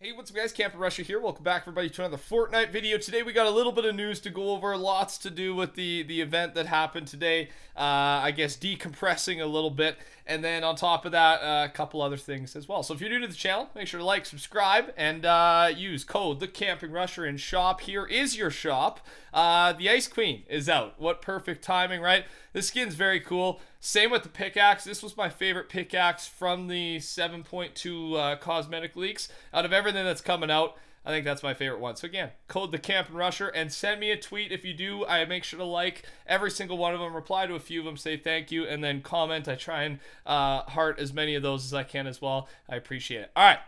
Hey, what's up guys, TheCampingRusher here. Welcome back everybody to another Fortnite video. Today we got a little bit of news to go over, lots to do with the event that happened today. I guess decompressing a little bit, and then on top of that, a couple other things as well. So if you're new to the channel, make sure to like, subscribe, and use code TheCampingRusher in shop. Here is your shop. The Ice Queen is out. What perfect timing, right? This skin's very cool. Same with the pickaxe. This was my favorite pickaxe from the 7.2 cosmetic leaks. Out of everything that's coming out, I think that's my favorite one. So again, code TheCampingRusher and send me a tweet if you do. I make sure to like every single one of them, reply to a few of them, say thank you, and then comment. I try and heart as many of those as I can as well. I appreciate it. All right.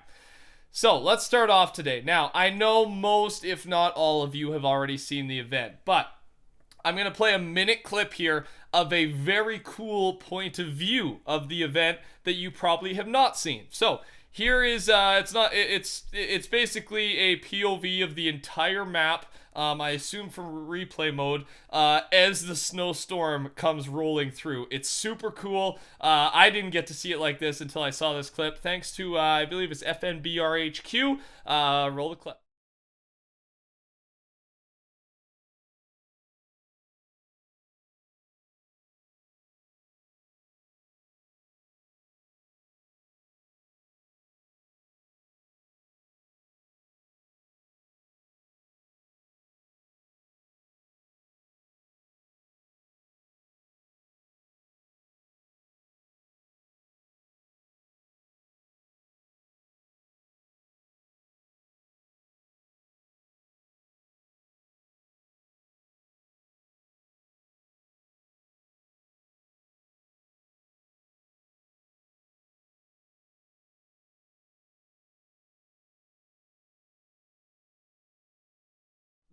So let's start off today. Now, I know most, if not all of you have already seen the event, but I'm going to play a minute clip here of a very cool point of view of the event that you probably have not seen. So here is, it's basically a POV of the entire map, I assume from replay mode, as the snowstorm comes rolling through. It's super cool. I didn't get to see it like this until I saw this clip. Thanks to, I believe it's FNBRHQ. Roll the clip.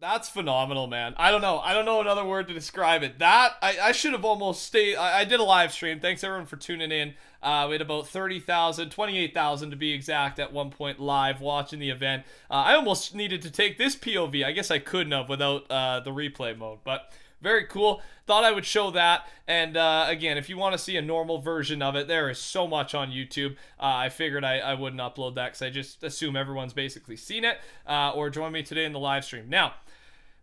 That's phenomenal, man. I don't know. I don't know another word to describe it. That, I should have almost stayed. I did a live stream. Thanks everyone for tuning in. We had about 30,000, 28,000 to be exact at one point live watching the event. I almost needed to take this POV. I guess I couldn't have without the replay mode, but very cool. Thought I would show that. And again, if you want to see a normal version of it, there is so much on YouTube. I figured I wouldn't upload that because I just assume everyone's basically seen it. Or join me today in the live stream. Now,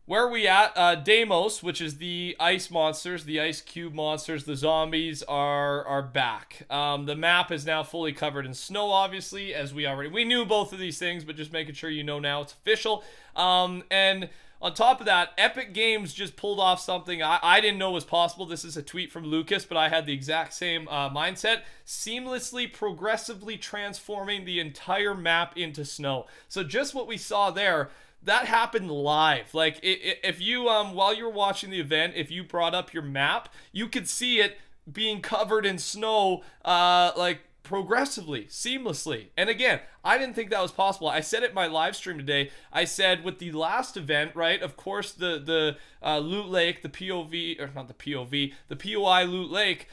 where are we at? Deimos, which is the ice monsters, the ice cube monsters, the zombies are back. The map is now fully covered in snow, obviously, as we knew both of these things, but just making sure you know now it's official. And on top of that, Epic Games just pulled off something I didn't know was possible. This is a tweet from Lucas, but I had the exact same mindset. Seamlessly, progressively transforming the entire map into snow. So just what we saw there, that happened live. Like, if you, while you were watching the event, if you brought up your map, you could see it being covered in snow, like, progressively, seamlessly. And again, I didn't think that was possible. I said it in my live stream today. I said with the last event, right, of course, the loot lake, the POV, or not the POV, the POI loot lake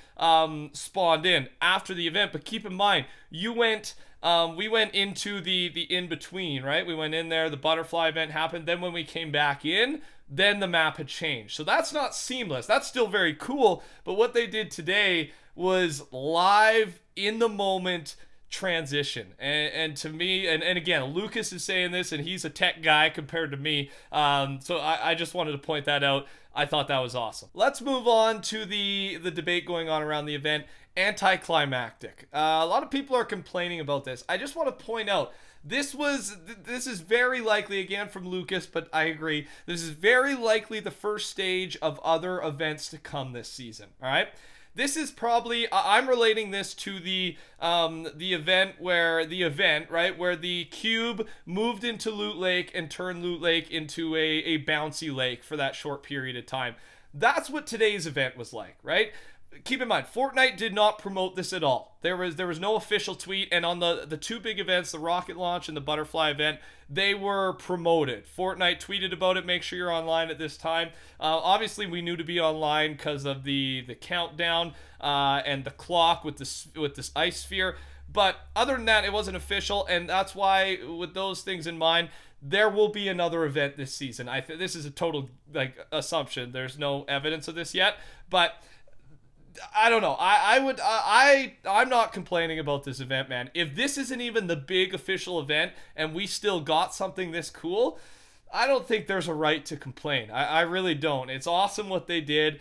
spawned in after the event. But keep in mind, we went into the in-between, right? We went in there, the butterfly event happened. Then when we came back in, then the map had changed. So that's not seamless. That's still very cool. But what they did today was live, in the moment transition. And to me, and again, Lucas is saying this, and he's a tech guy compared to me. So I just wanted to point that out. I thought that was awesome. Let's move on to the debate going on around the event. AntiClimactic. A lot of people are complaining about this. I just want to point out, this is very likely, again from Lucas, but I agree, this is very likely the first stage of other events to come this season. All right. This is probably, I'm relating this to the event, right, where the cube moved into Loot Lake and turned Loot Lake into a bouncy lake for that short period of time. That's what today's event was like, right? Keep in mind, Fortnite did not promote this at all. There was no official tweet, and on the two big events, the rocket launch and the butterfly event, they were promoted. Fortnite tweeted about it. Make sure you're online at this time. Obviously, we knew to be online because of the countdown and the clock with this ice sphere. But other than that, it wasn't official, and that's why, with those things in mind, there will be another event this season. This is a total assumption. There's no evidence of this yet, but I don't know. I'm not complaining about this event, man. If this isn't even the big official event and we still got something this cool, I don't think there's a right to complain. I really don't. It's awesome what they did.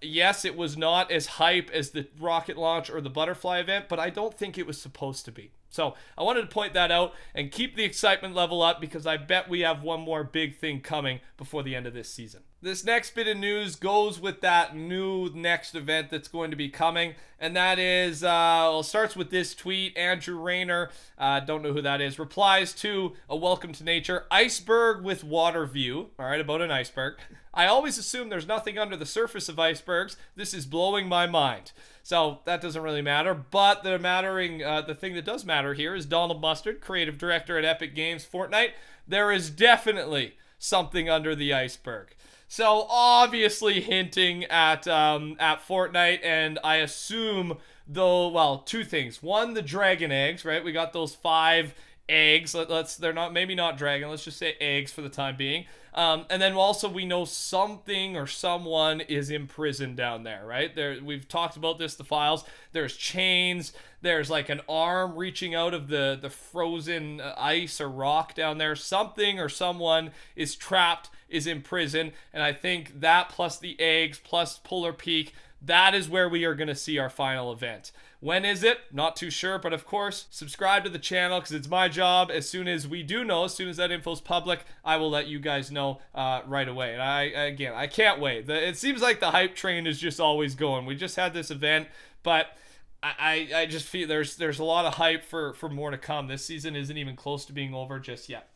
Yes, it was not as hype as the rocket launch or the butterfly event, but I don't think it was supposed to be. So I wanted to point that out and keep the excitement level up because I bet we have one more big thing coming before the end of this season. This next bit of news goes with that new next event that's going to be coming, and that is, starts with this tweet. Andrew Rayner, don't know who that is, replies to a welcome to nature, iceberg with water view, all right, about an iceberg. I always assume there's nothing under the surface of icebergs. This is blowing my mind. So that doesn't really matter, but the thing that does matter here is Donald Mustard, creative director at Epic Games Fortnite. There is definitely something under the iceberg. So obviously hinting at Fortnite, and I assume two things. One, the dragon eggs, right? We got those 5 eggs. They're not, maybe not dragon. Let's just say eggs for the time being. And then also we know something or someone is imprisoned down there, right? We've talked about this, the files. There's chains. There's like an arm reaching out of the frozen ice or rock down there. Something or someone is trapped, is in prison. And I think that plus the eggs plus Polar Peak, that is where we are going to see our final event. When is it? Not too sure, but of course, subscribe to the channel because it's my job. As soon as we do know, as soon as that info's public, I will let you guys know right away. And I can't wait. It seems like the hype train is just always going. We just had this event, but I just feel there's a lot of hype for more to come. This season isn't even close to being over just yet.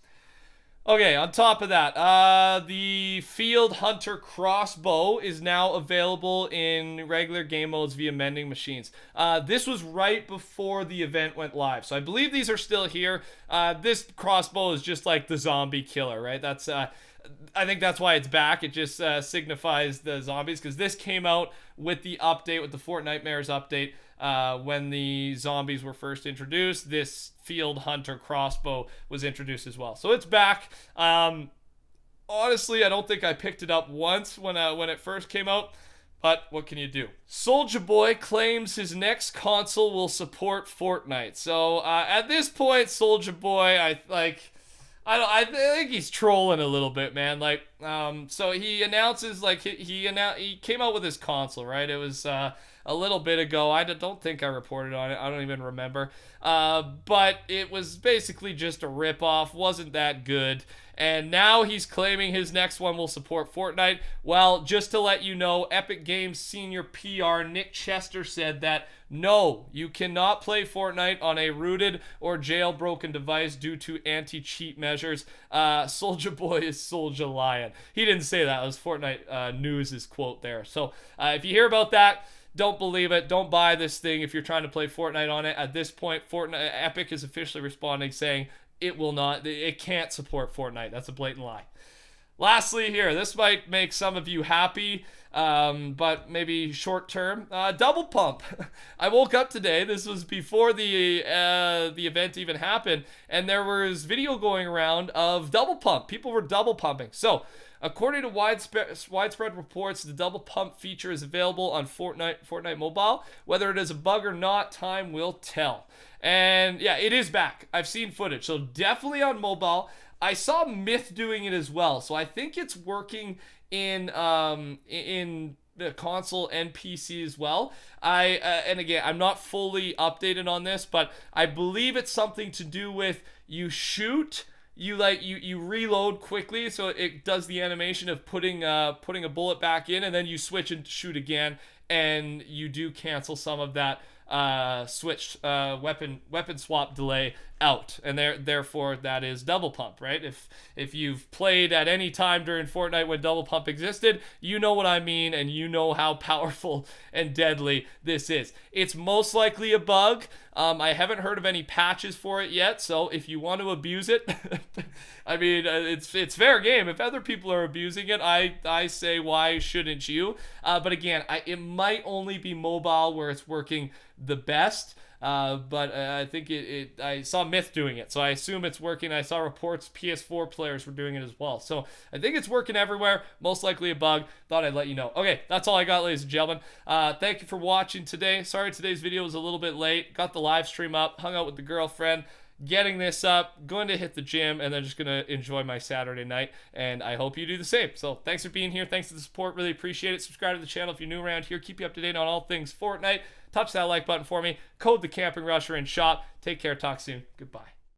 Okay, on top of that, the Field Hunter Crossbow is now available in regular game modes via mending machines. This was right before the event went live, so I believe these are still here. This crossbow is just like the zombie killer, right? That's I think that's why it's back. It just signifies the zombies, because this came out with the update, with the Fortnitemares update. When the zombies were first introduced, this Field Hunter Crossbow was introduced as well. So it's back. Honestly, I don't think I picked it up once when it first came out, but what can you do? Soulja Boy claims his next console will support Fortnite. So at this point, Soulja Boy, I think he's trolling a little bit, man. Like, so he announces, like, he came out with his console, right? It was a little bit ago. I don't think I reported on it. I don't even remember. But it was basically just a ripoff. Wasn't that good. And now he's claiming his next one will support Fortnite. Well, just to let you know, Epic Games senior PR Nick Chester said that no, you cannot play Fortnite on a rooted or jailbroken device due to anti-cheat measures. Soulja Boy is Soulja Lion. He didn't say that. It was Fortnite News' quote there. So if you hear about that, don't believe it. Don't buy this thing if you're trying to play Fortnite on it. At this point, Epic is officially responding saying it can't support Fortnite. That's a blatant lie. Lastly here, this might make some of you happy, but maybe short term. Double pump. I woke up today. This was before the event even happened, and there was video going around of double pump. People were double pumping. So, according to widespread reports, the double pump feature is available on Fortnite Mobile. Whether it is a bug or not, time will tell. And yeah, it is back. I've seen footage, so definitely on mobile. I saw Myth doing it as well, so I think it's working in the console and PC as well. And again, I'm not fully updated on this, but I believe it's something to do with you shoot. You reload quickly, so it does the animation of putting a bullet back in, and then you switch and shoot again, and you do cancel some of that weapon swap delay out, and therefore that is double pump, right? If you've played at any time during Fortnite when double pump existed, you know what I mean, and you know how powerful and deadly this is. It's most likely a bug. I haven't heard of any patches for it yet, so if you want to abuse it, I mean, it's fair game. If other people are abusing it, I say, why shouldn't you? But again, it might only be mobile where it's working the best. but I think I saw Myth doing it, so I assume it's working. I saw reports PS4 players were doing it as well, so I think it's working everywhere. Most likely a bug. Thought I'd let you know. Okay, that's all I got, ladies and gentlemen. Thank you for watching today. Sorry today's video was a little bit late. Got the live stream up, hung out with the girlfriend, getting this up, going to hit the gym, and then just gonna enjoy my Saturday night, and I hope you do the same. So thanks for being here. Thanks for the support. Really appreciate it. Subscribe to the channel if you're new around here. Keep you up to date on all things Fortnite. Touch that like button for me. Code TheCampingRusher in shop. Take care. Talk soon. Goodbye.